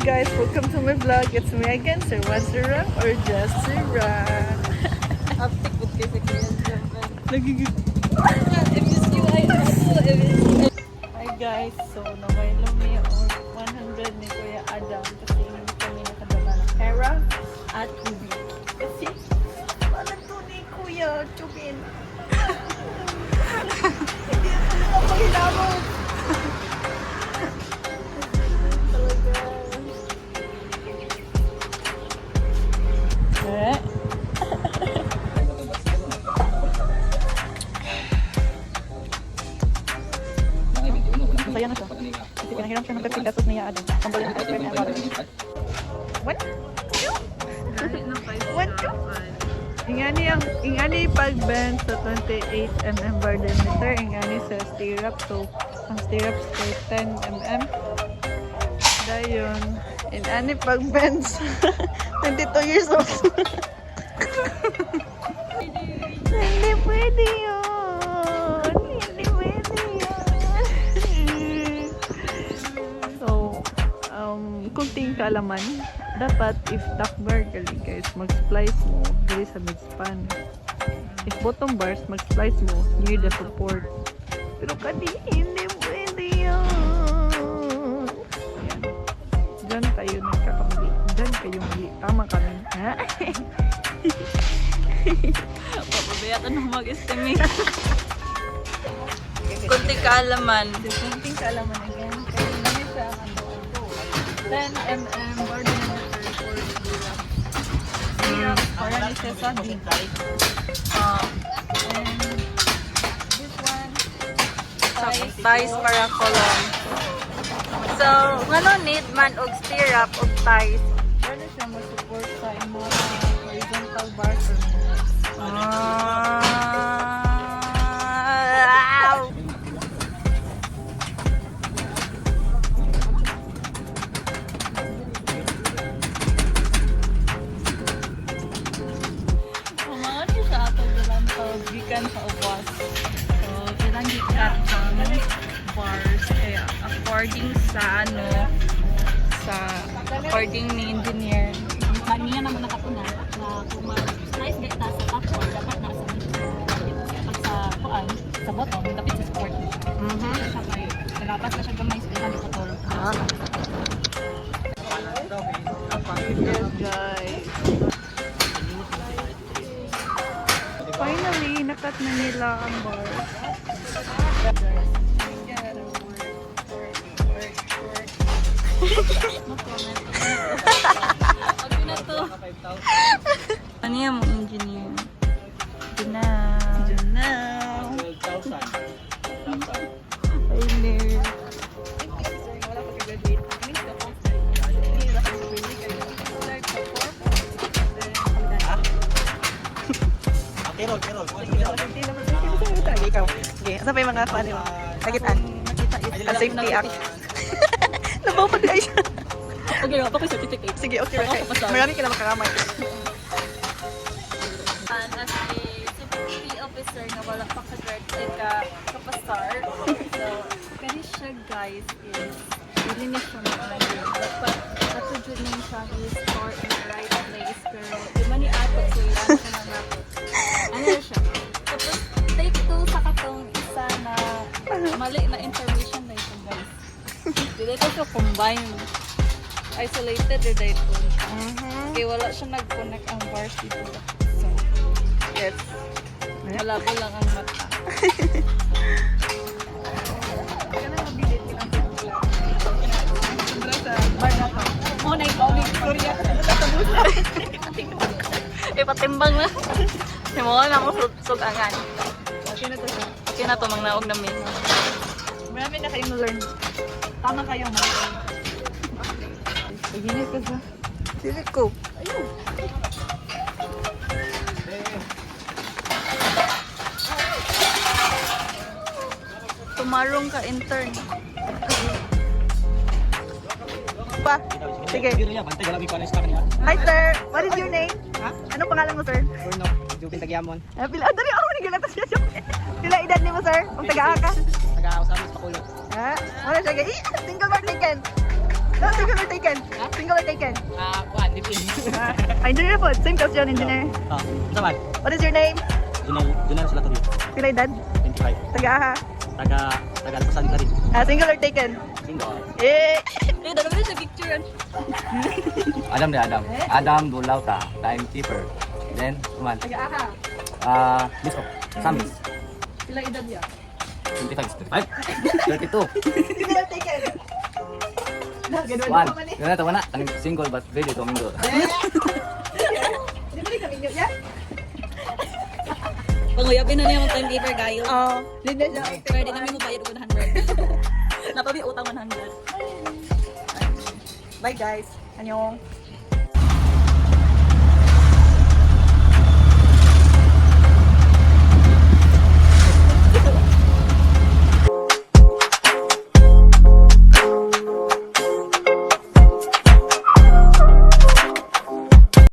guys, welcome to my vlog. It's me again, Sir Wazira or just Sira. Aptik po kasi kaya naman. Nagigit. I miss you, I miss you. Hi guys, so namaylo mi or 100 ni Kuya Adam kasi hindi kami nakadala ng pera at ubi. Kasi, wala to ni Kuya Chubin. Hindi ako nakapaghilamot. Masaya na siya. Kasi pinahiram siya ng 50 pesos niya Adam. Pambali ng ice cream and water. What? What? Ingani pag-bend sa 28mm vardimeter. Ingani sa stirrup. So, ang stirrup is 10mm. Dayon. Ingani pag-bend sa 22 years old. Hindi pwede yun. Hindi pwede yun. So, kunting kaalaman. Dapat, if dakbar gali guys, mag-splice mo dali sa mid-span. If bottom bars, mag-splice mo near the support. Pero kadi, hindi pwede yun. Ayan. Diyan tayo nagkakamali. Diyan kayo mali. Tama kami. Ha? Papabayatan na mag-estimate. Kunti kaalaman. Kunting kaalaman again. Kaya namin siya ang 10mm ordinary for syrup. Syrup para necessary. And this one, Ties para kolon. So, ngano need man og stirrup og ties? para siya mag-support sa imong horizontal bars or minutes. Kumano sa ato bilang gikan sa ubas. So, bilang gikan ang bars kaya according sa according ni engineer. Kaniya naman nakatunan na kung ma-slice gaita sa top or dapat nasa dapat sa kuan, sa bottom, dapat sa support. Siya kayo. Dapat na siya gamay sa ilang putol. Yes, guys. Finally, nakat na nila ang bars. Pag na to. Ano yung engineer? Ginaw. Ay, nerd. Okay, asa pa yung mga fan mo? Nagitan. Ang safety act. Nabaw pa guys. Okay, pa ko certificate. Sige, okay. Marami ka na makakamay. As a security officer na wala pa ka-graduate ka kapasar. So, kani siya guys is really niya siya mag-graduate. Dapat atudyo niya siya i-store in the right place. Pero di man ni ato so ilan siya na nato. Ano siya? Tapos take 2 sa katong isa na mali na information na ito guys. Dili ko siya combine. Isolated or dito. Kaya wala siya nag-connect ang bars dito. So, Yes. malabo lang ang mata. Kaya mabilit ka lang sa bar na to. Oh, na-ikaw Sorry, Ipatimbang na. Simuha na akong sugangan. okay na to siya. Okay na to, mangnaog namin. Marami na kayong na-learn. Tama kayo, ma. Paginit ka sa. Sili ko. Ayun. Tumarong ka intern. Pa. Sige. Hi sir, what is your name? Ha? Anong pangalan mo sir? Purno, Jubin Tagyamon. Pila, dali ako manigilan ta siya. Pila edad ni mo sir? Kung taga ka? Taga-Usamis Pakulot. Ha? Wala siya gay. Single birthday Ken. No, single or taken? Single or taken? Kuan, dipin. Engineer po. Same question, engineer. Isa man. What is your name? Junel sila to dito. Pila edad? 25. Taga-aha. Taga Alpasan ka rin. Single or taken? Single. Eh! Eh, dalawa na sa picture. Adam ni Adam. Adam Dulauta, timekeeper. Then, kuman. Taga-aha. Miss of Samis. Pila edad niya? 25. 32. Single or taken? No, ganun One. naman eh. Ganun ito, wala. Kaning single but ready to mingle. Di ba rin kami nyo? Yeah? Panguyapin na niya mga timekeeper, guys. Oo. Linya siya. Pwede namin mo bayad 100. Napabi utang 100. Bye guys. Annyeong.